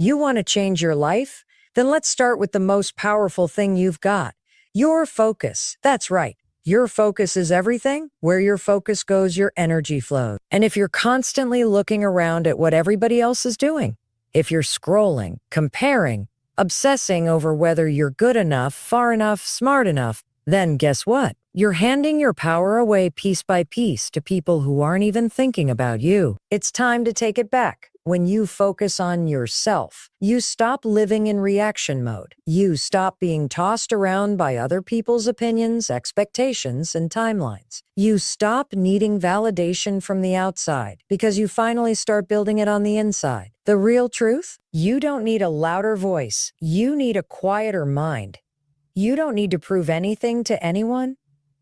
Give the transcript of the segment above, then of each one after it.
You want to change your life? Then let's start with the most powerful thing you've got, your focus. That's right. Your focus is everything. Where your focus goes, your energy flows. And if you're constantly looking around at what everybody else is doing, if you're scrolling, comparing, obsessing over whether you're good enough, far enough, smart enough, then guess what? You're handing your power away piece by piece to people who aren't even thinking about you. It's time to take it back. When you focus on yourself, you stop living in reaction mode. You stop being tossed around by other people's opinions, expectations, and timelines. You stop needing validation from the outside because you finally start building it on the inside. The real truth? You don't need a louder voice. You need a quieter mind. You don't need to prove anything to anyone.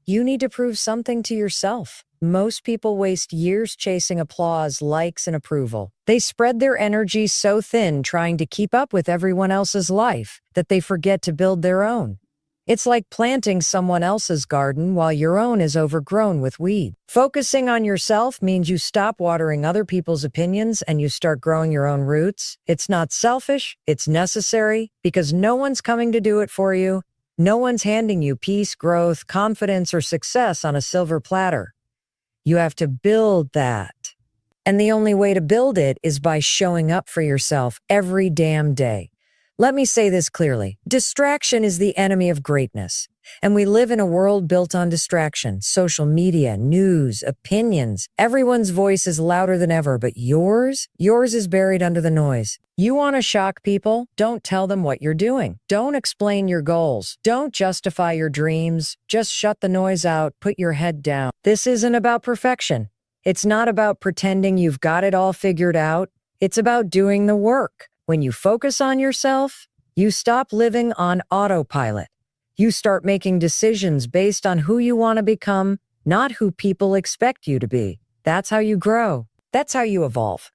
You need to prove something to yourself. Most people waste years chasing applause, likes, and approval. They spread their energy so thin trying to keep up with everyone else's life that they forget to build their own. It's like planting someone else's garden while your own is overgrown with weeds. Focusing on yourself means you stop watering other people's opinions and you start growing your own roots. It's not selfish, it's necessary because no one's coming to do it for you. No one's handing you peace, growth, confidence, or success on a silver platter. You have to build that. And the only way to build it is by showing up for yourself every damn day. Let me say this clearly. Distraction is the enemy of greatness. And we live in a world built on distraction, social media, news, opinions. Everyone's voice is louder than ever, but yours is buried under the noise. You want to shock people? Don't tell them what you're doing. Don't explain your goals. Don't justify your dreams. Just shut the noise out. Put your head down. This isn't about perfection. It's not about pretending you've got it all figured out. It's about doing the work. When you focus on yourself, you stop living on autopilot. You start making decisions based on who you want to become, not who people expect you to be. That's how you grow. That's how you evolve.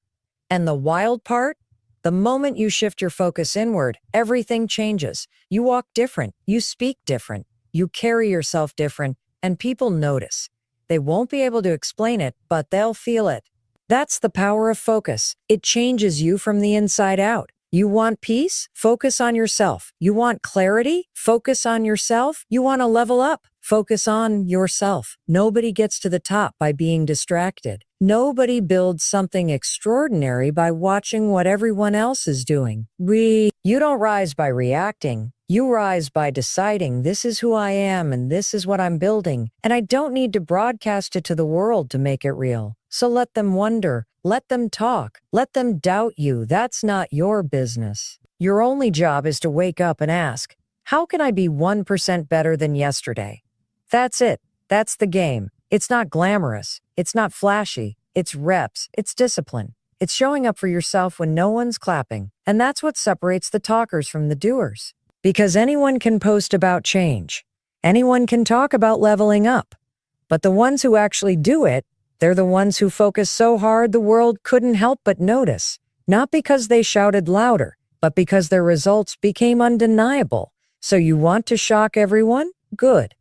And the wild part? The moment you shift your focus inward, everything changes. You walk different. You speak different. You carry yourself different, and people notice. They won't be able to explain it, but they'll feel it. That's the power of focus. It changes you from the inside out. You want peace? Focus on yourself. You want clarity? Focus on yourself. You want to level up? Focus on yourself. Nobody gets to the top by being distracted. Nobody builds something extraordinary by watching what everyone else is doing. You don't rise by reacting. You rise by deciding this is who I am and this is what I'm building, and I don't need to broadcast it to the world to make it real. So let them wonder, let them talk, let them doubt you. That's not your business. Your only job is to wake up and ask, how can I be 1% better than yesterday? That's it. That's the game. It's not glamorous. It's not flashy. It's reps. It's discipline. It's showing up for yourself when no one's clapping. And that's what separates the talkers from the doers. Because anyone can post about change. Anyone can talk about leveling up. But the ones who actually do it, they're the ones who focus so hard the world couldn't help but notice. Not because they shouted louder, but because their results became undeniable. So you want to shock everyone? Good.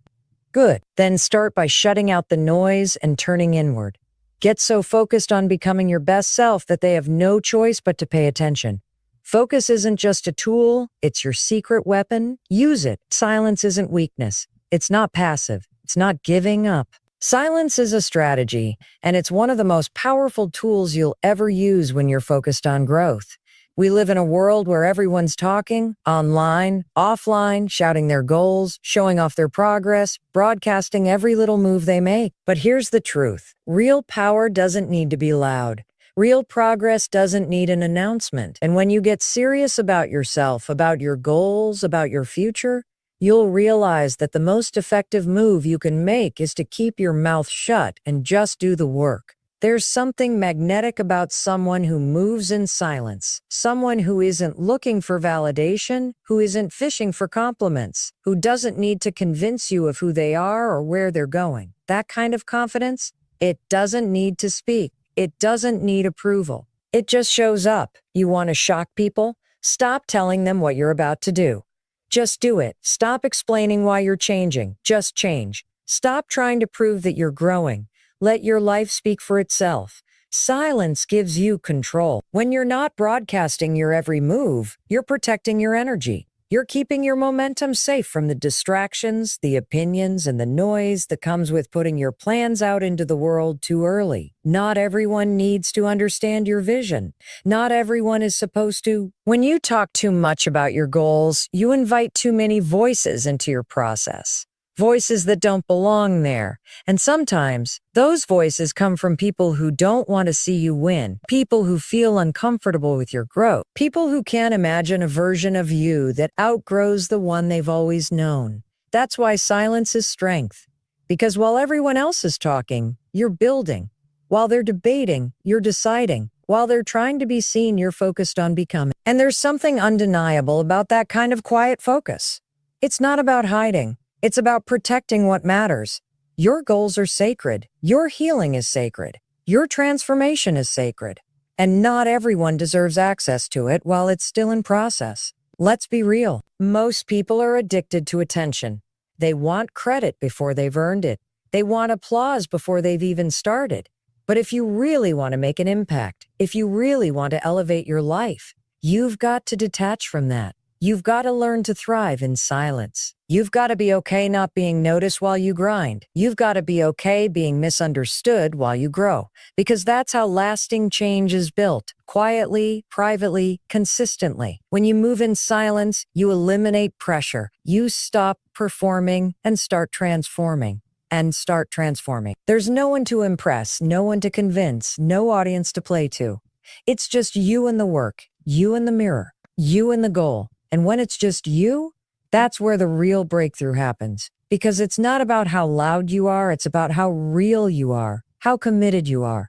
Good. Then start by shutting out the noise and turning inward. Get so focused on becoming your best self that they have no choice but to pay attention. Focus isn't just a tool, it's your secret weapon. Use it. Silence isn't weakness. It's not passive. It's not giving up. Silence is a strategy, and it's one of the most powerful tools you'll ever use when you're focused on growth. We live in a world where everyone's talking, online, offline, shouting their goals, showing off their progress, broadcasting every little move they make. But here's the truth. Real power doesn't need to be loud. Real progress doesn't need an announcement. And when you get serious about yourself, about your goals, about your future, you'll realize that the most effective move you can make is to keep your mouth shut and just do the work. There's something magnetic about someone who moves in silence, someone who isn't looking for validation, who isn't fishing for compliments, who doesn't need to convince you of who they are or where they're going. That kind of confidence, it doesn't need to speak. It doesn't need approval. It just shows up. You want to shock people? Stop telling them what you're about to do. Just do it. Stop explaining why you're changing. Just change. Stop trying to prove that you're growing. Let your life speak for itself. Silence gives you control. When you're not broadcasting your every move, you're protecting your energy. You're keeping your momentum safe from the distractions, the opinions, and the noise that comes with putting your plans out into the world too early. Not everyone needs to understand your vision. Not everyone is supposed to. When you talk too much about your goals, you invite too many voices into your process. Voices that don't belong there. And sometimes, those voices come from people who don't want to see you win, people who feel uncomfortable with your growth, people who can't imagine a version of you that outgrows the one they've always known. That's why silence is strength. Because while everyone else is talking, you're building. While they're debating, you're deciding. While they're trying to be seen, you're focused on becoming. And there's something undeniable about that kind of quiet focus. It's not about hiding. It's about protecting what matters. Your goals are sacred. Your healing is sacred. Your transformation is sacred. And not everyone deserves access to it while it's still in process. Let's be real. Most people are addicted to attention. They want credit before they've earned it. They want applause before they've even started. But if you really want to make an impact, if you really want to elevate your life, you've got to detach from that. You've got to learn to thrive in silence. You've got to be okay not being noticed while you grind. You've got to be okay being misunderstood while you grow. Because that's how lasting change is built. Quietly, privately, consistently. When you move in silence, you eliminate pressure. You stop performing and start transforming. There's no one to impress, no one to convince, no audience to play to. It's just you and the work, you and the mirror, you and the goal. And when it's just you, that's where the real breakthrough happens. Because it's not about how loud you are, it's about how real you are, how committed you are,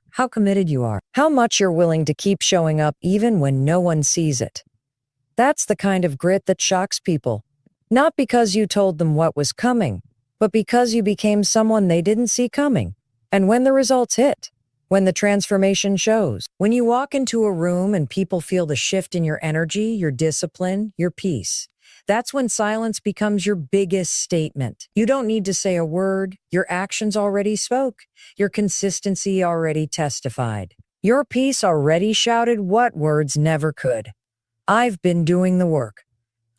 how much you're willing to keep showing up even when no one sees it. That's the kind of grit that shocks people. Not because you told them what was coming, but because you became someone they didn't see coming. And when the results hit, when the transformation shows, when you walk into a room and people feel the shift in your energy, your discipline, your peace, that's when silence becomes your biggest statement. You don't need to say a word. Your actions already spoke. Your consistency already testified. Your peace already shouted what words never could. I've been doing the work.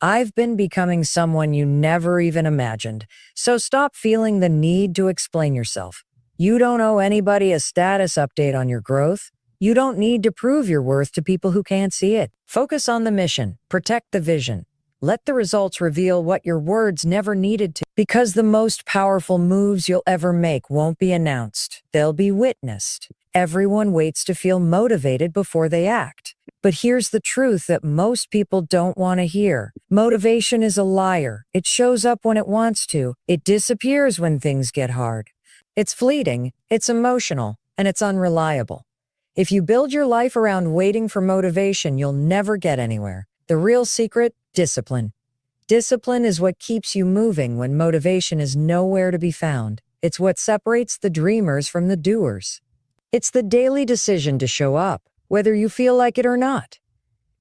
I've been becoming someone you never even imagined. So stop feeling the need to explain yourself. You don't owe anybody a status update on your growth. You don't need to prove your worth to people who can't see it. Focus on the mission. Protect the vision. Let the results reveal what your words never needed to. Because the most powerful moves you'll ever make won't be announced. They'll be witnessed. Everyone waits to feel motivated before they act. But here's the truth that most people don't want to hear. Motivation is a liar. It shows up when it wants to. It disappears when things get hard. It's fleeting, it's emotional, and it's unreliable. If you build your life around waiting for motivation, you'll never get anywhere. The real secret? Discipline. Discipline is what keeps you moving when motivation is nowhere to be found. It's what separates the dreamers from the doers. It's the daily decision to show up, whether you feel like it or not.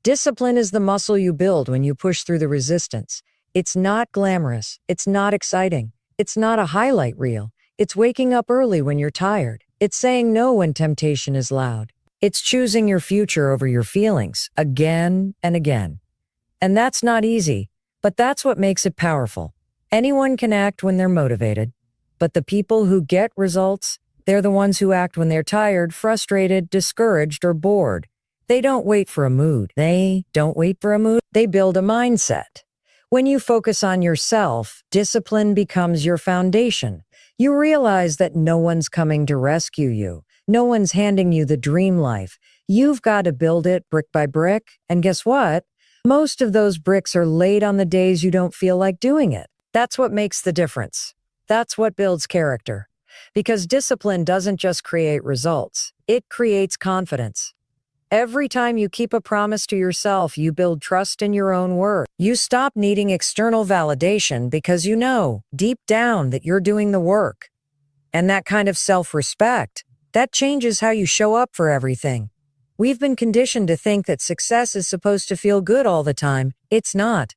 Discipline is the muscle you build when you push through the resistance. It's not glamorous. It's not exciting. It's not a highlight reel. It's waking up early when you're tired. It's saying no when temptation is loud. It's choosing your future over your feelings again and again. And that's not easy, but that's what makes it powerful. Anyone can act when they're motivated, but the people who get results, they're the ones who act when they're tired, frustrated, discouraged, or bored. They don't wait for a mood. They build a mindset. When you focus on yourself, discipline becomes your foundation. You realize that no one's coming to rescue you. No one's handing you the dream life. You've got to build it brick by brick. And guess what? Most of those bricks are laid on the days you don't feel like doing it. That's what makes the difference. That's what builds character. Because discipline doesn't just create results. It creates confidence. Every time you keep a promise to yourself, you build trust in your own word. You stop needing external validation because you know, deep down, that you're doing the work. And that kind of self-respect, that changes how you show up for everything. We've been conditioned to think that success is supposed to feel good all the time. It's not.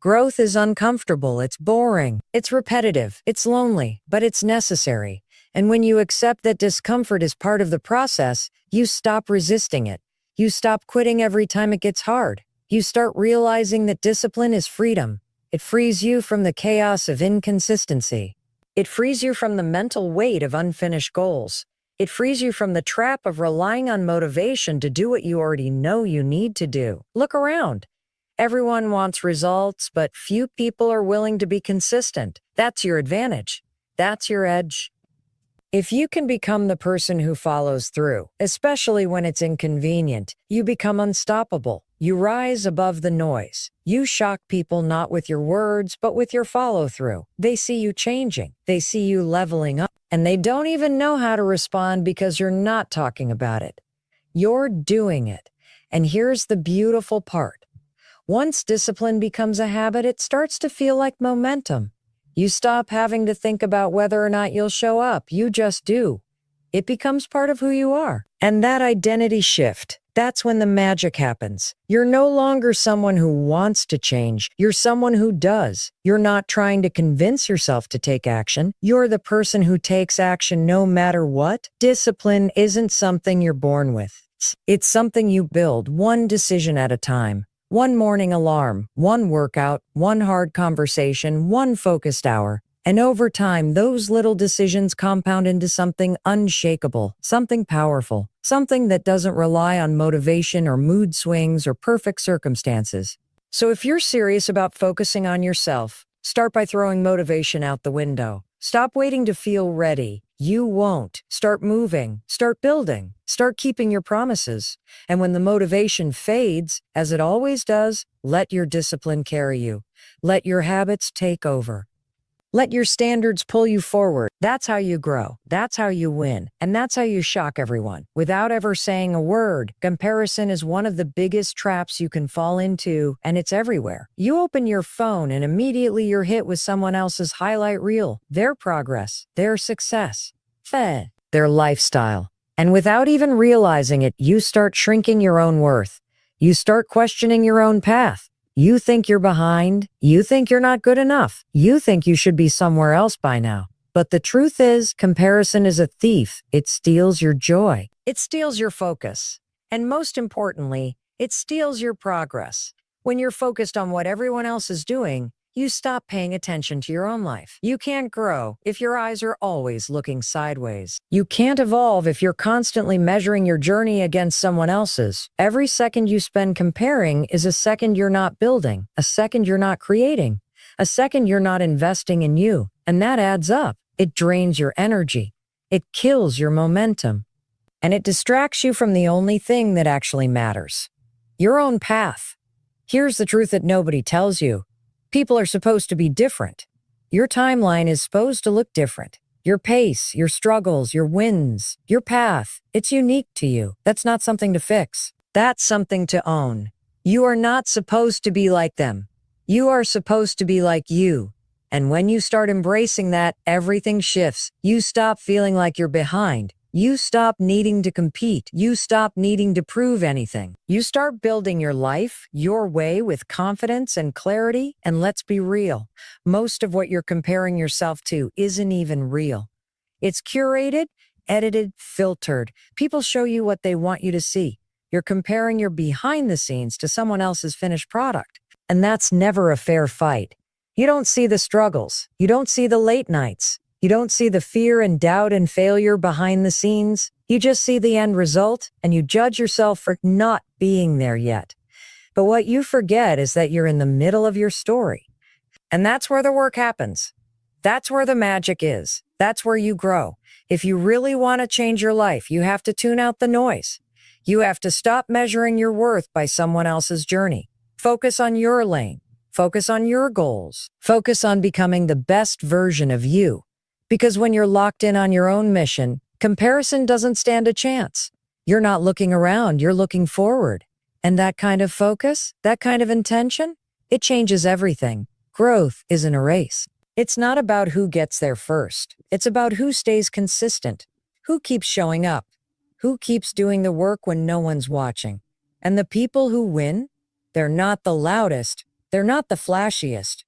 Growth is uncomfortable, it's boring, it's repetitive, it's lonely, but it's necessary. And when you accept that discomfort is part of the process, you stop resisting it. You stop quitting every time it gets hard. You start realizing that discipline is freedom. It frees you from the chaos of inconsistency. It frees you from the mental weight of unfinished goals. It frees you from the trap of relying on motivation to do what you already know you need to do. Look around. Everyone wants results, but few people are willing to be consistent. That's your advantage. That's your edge. If you can become the person who follows through, especially when it's inconvenient, you become unstoppable. You rise above the noise. You shock people not with your words, but with your follow-through. They see you changing. They see you leveling up. And they don't even know how to respond because you're not talking about it. You're doing it. And here's the beautiful part. Once discipline becomes a habit, it starts to feel like momentum. You stop having to think about whether or not you'll show up. You just do. It becomes part of who you are. And that identity shift, that's when the magic happens. You're no longer someone who wants to change. You're someone who does. You're not trying to convince yourself to take action. You're the person who takes action no matter what. Discipline isn't something you're born with. It's something you build one decision at a time. One morning alarm, one workout, one hard conversation, one focused hour. And over time, those little decisions compound into something unshakable, something powerful, something that doesn't rely on motivation or mood swings or perfect circumstances. So if you're serious about focusing on yourself, start by throwing motivation out the window. Stop waiting to feel ready. You won't. Start moving. Start building. Start keeping your promises. And when the motivation fades, as it always does, let your discipline carry you. Let your habits take over. Let your standards pull you forward. That's how you grow. That's how you win. And that's how you shock everyone. Without ever saying a word, comparison is one of the biggest traps you can fall into, and it's everywhere. You open your phone and immediately you're hit with someone else's highlight reel, their progress, their success, their lifestyle. And without even realizing it, you start shrinking your own worth. You start questioning your own path. You think you're behind. You think you're not good enough. You think you should be somewhere else by now. But the truth is, comparison is a thief. It steals your joy. It steals your focus. And most importantly, it steals your progress. When you're focused on what everyone else is doing, you stop paying attention to your own life. You can't grow if your eyes are always looking sideways. You can't evolve if you're constantly measuring your journey against someone else's. Every second you spend comparing is a second you're not building, a second you're not creating, a second you're not investing in you. And that adds up. It drains your energy. It kills your momentum. And it distracts you from the only thing that actually matters: your own path. Here's the truth that nobody tells you. People are supposed to be different. Your timeline is supposed to look different. Your pace, your struggles, your wins, your path, it's unique to you. That's not something to fix. That's something to own. You are not supposed to be like them. You are supposed to be like you. And when you start embracing that, everything shifts. You stop feeling like you're behind. You stop needing to compete. You stop needing to prove anything. You start building your life your way with confidence and clarity. And let's be real, most of what you're comparing yourself to isn't even real. It's curated, edited, filtered. People show you what they want you to see. You're comparing your behind the scenes to someone else's finished product. And that's never a fair fight. You don't see the struggles. You don't see the late nights. You don't see the fear and doubt and failure behind the scenes. You just see the end result, and you judge yourself for not being there yet. But what you forget is that you're in the middle of your story. And that's where the work happens. That's where the magic is. That's where you grow. If you really want to change your life, you have to tune out the noise. You have to stop measuring your worth by someone else's journey. Focus on your lane. Focus on your goals. Focus on becoming the best version of you. Because when you're locked in on your own mission, comparison doesn't stand a chance. You're not looking around, you're looking forward. And that kind of focus, that kind of intention, it changes everything. Growth isn't a race. It's not about who gets there first. It's about who stays consistent, who keeps showing up, who keeps doing the work when no one's watching. And the people who win, they're not the loudest, they're not the flashiest.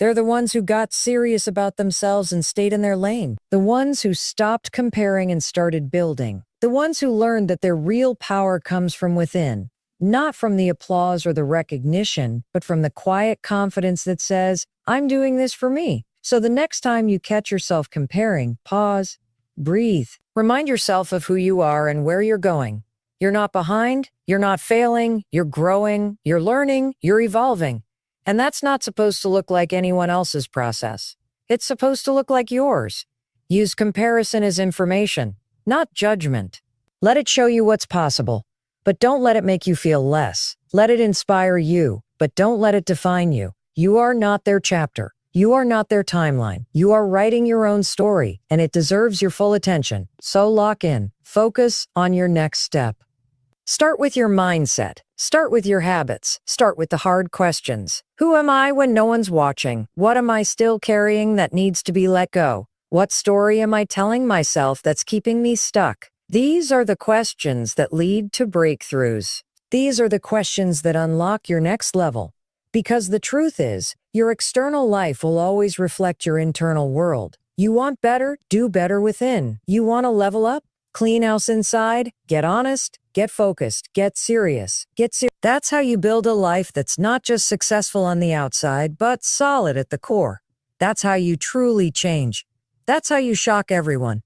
They're the ones who got serious about themselves and stayed in their lane. The ones who stopped comparing and started building. The ones who learned that their real power comes from within, not from the applause or the recognition, but from the quiet confidence that says, I'm doing this for me. So the next time you catch yourself comparing, pause, breathe. Remind yourself of who you are and where you're going. You're not behind, you're not failing, you're growing, you're learning, you're evolving. And that's not supposed to look like anyone else's process. It's supposed to look like yours. Use comparison as information, not judgment. Let it show you what's possible, but don't let it make you feel less. Let it inspire you, but don't let it define you. You are not their chapter. You are not their timeline. You are writing your own story, and it deserves your full attention. So lock in. Focus on your next step. Start with your mindset. Start with your habits. Start with the hard questions. Who am I when no one's watching? What am I still carrying that needs to be let go? What story am I telling myself that's keeping me stuck? These are the questions that lead to breakthroughs. These are the questions that unlock your next level. Because the truth is, your external life will always reflect your internal world. You want better? Do better within. You want to level up? Clean house inside? Get honest? Get focused. Get serious. That's how you build a life that's not just successful on the outside, but solid at the core. That's how you truly change. That's how you shock everyone.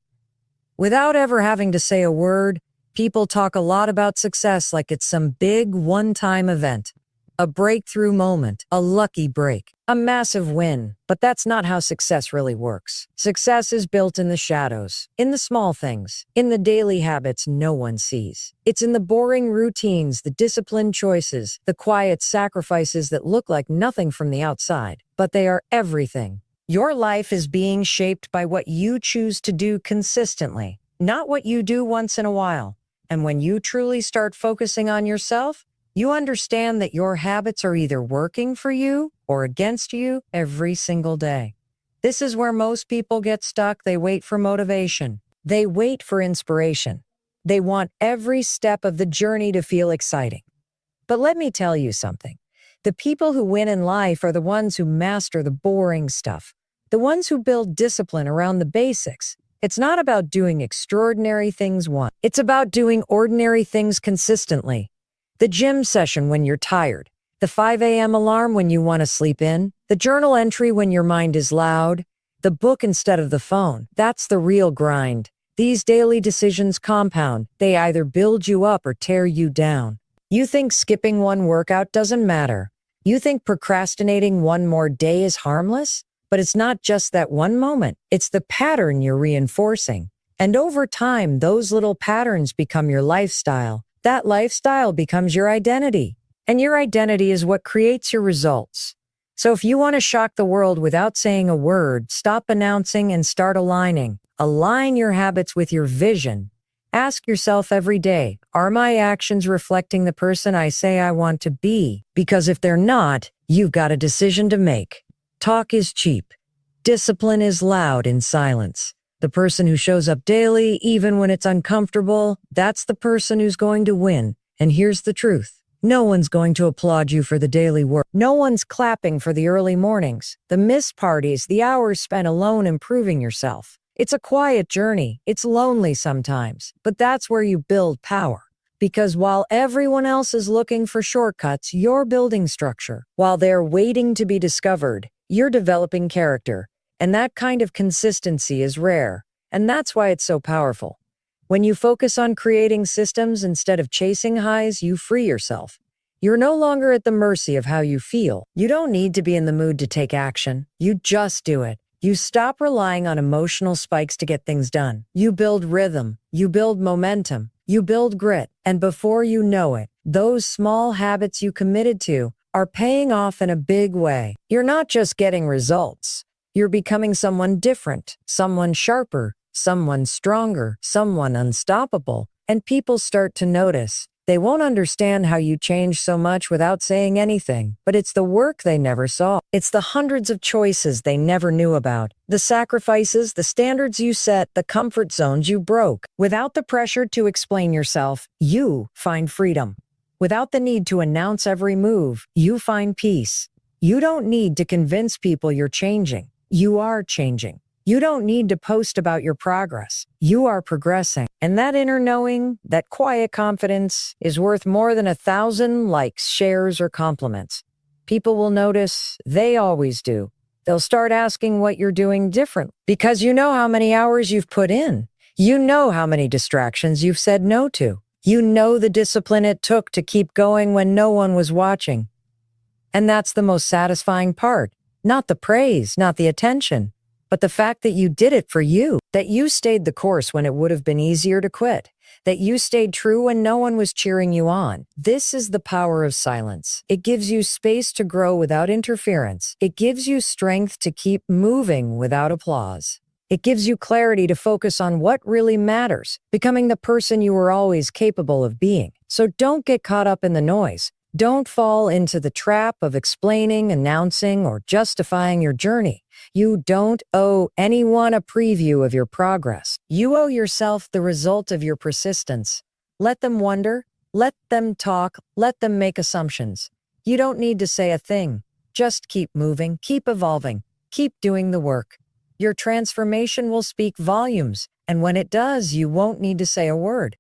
Without ever having to say a word, people talk a lot about success like it's some big one-time event. A breakthrough moment, a lucky break, a massive win. But that's not how success really works. Success is built in the shadows, in the small things, in the daily habits no one sees. It's in the boring routines, the disciplined choices, the quiet sacrifices that look like nothing from the outside, but they are everything. Your life is being shaped by what you choose to do consistently, not what you do once in a while. And when you truly start focusing on yourself, you understand that your habits are either working for you or against you every single day. This is where most people get stuck. They wait for motivation. They wait for inspiration. They want every step of the journey to feel exciting. But let me tell you something. The people who win in life are the ones who master the boring stuff, the ones who build discipline around the basics. It's not about doing extraordinary things once. It's about doing ordinary things consistently. The gym session when you're tired, the 5 a.m. alarm when you want to sleep in, the journal entry when your mind is loud, the book instead of the phone. That's the real grind. These daily decisions compound. They either build you up or tear you down. You think skipping one workout doesn't matter. You think procrastinating one more day is harmless, but it's not just that one moment. It's the pattern you're reinforcing. And over time, those little patterns become your lifestyle. That lifestyle becomes your identity, and your identity is what creates your results. So if you want to shock the world without saying a word, stop announcing and start aligning. Align your habits with your vision. Ask yourself every day, are my actions reflecting the person I say I want to be? Because if they're not, you've got a decision to make. Talk is cheap. Discipline is loud in silence. The person who shows up daily, even when it's uncomfortable, that's the person who's going to win. And here's the truth. No one's going to applaud you for the daily work. No one's clapping for the early mornings, the missed parties, the hours spent alone improving yourself. It's a quiet journey. It's lonely sometimes, but that's where you build power. Because while everyone else is looking for shortcuts, you're building structure. While they're waiting to be discovered, you're developing character. And that kind of consistency is rare, and that's why it's so powerful. When you focus on creating systems instead of chasing highs, you free yourself. You're no longer at the mercy of how you feel. You don't need to be in the mood to take action. You just do it. You stop relying on emotional spikes to get things done. You build rhythm. You build momentum. You build grit. And before you know it, those small habits you committed to are paying off in a big way. You're not just getting results. You're becoming someone different, someone sharper, someone stronger, someone unstoppable. And people start to notice. They won't understand how you changed so much without saying anything, but it's the work they never saw. It's the hundreds of choices they never knew about, the sacrifices, the standards you set, the comfort zones you broke. Without the pressure to explain yourself, you find freedom. Without the need to announce every move, you find peace. You don't need to convince people you're changing. You are changing. You don't need to post about your progress. You are progressing. And that inner knowing, that quiet confidence, is worth more than 1,000 likes, shares, or compliments. People will notice. They always do. They'll start asking what you're doing different because you know how many hours you've put in. You know how many distractions you've said no to. You know the discipline it took to keep going when no one was watching. And that's the most satisfying part. Not the praise, not the attention, but the fact that you did it for you, that you stayed the course when it would have been easier to quit, that you stayed true when no one was cheering you on. This is the power of silence. It gives you space to grow without interference. It gives you strength to keep moving without applause. It gives you clarity to focus on what really matters, becoming the person you were always capable of being. So don't get caught up in the noise. Don't fall into the trap of explaining, announcing, or justifying your journey. You don't owe anyone a preview of your progress. You owe yourself the result of your persistence. Let them wonder, let them talk, let them make assumptions. You don't need to say a thing. Just keep moving, keep evolving, keep doing the work. Your transformation will speak volumes, and when it does, you won't need to say a word.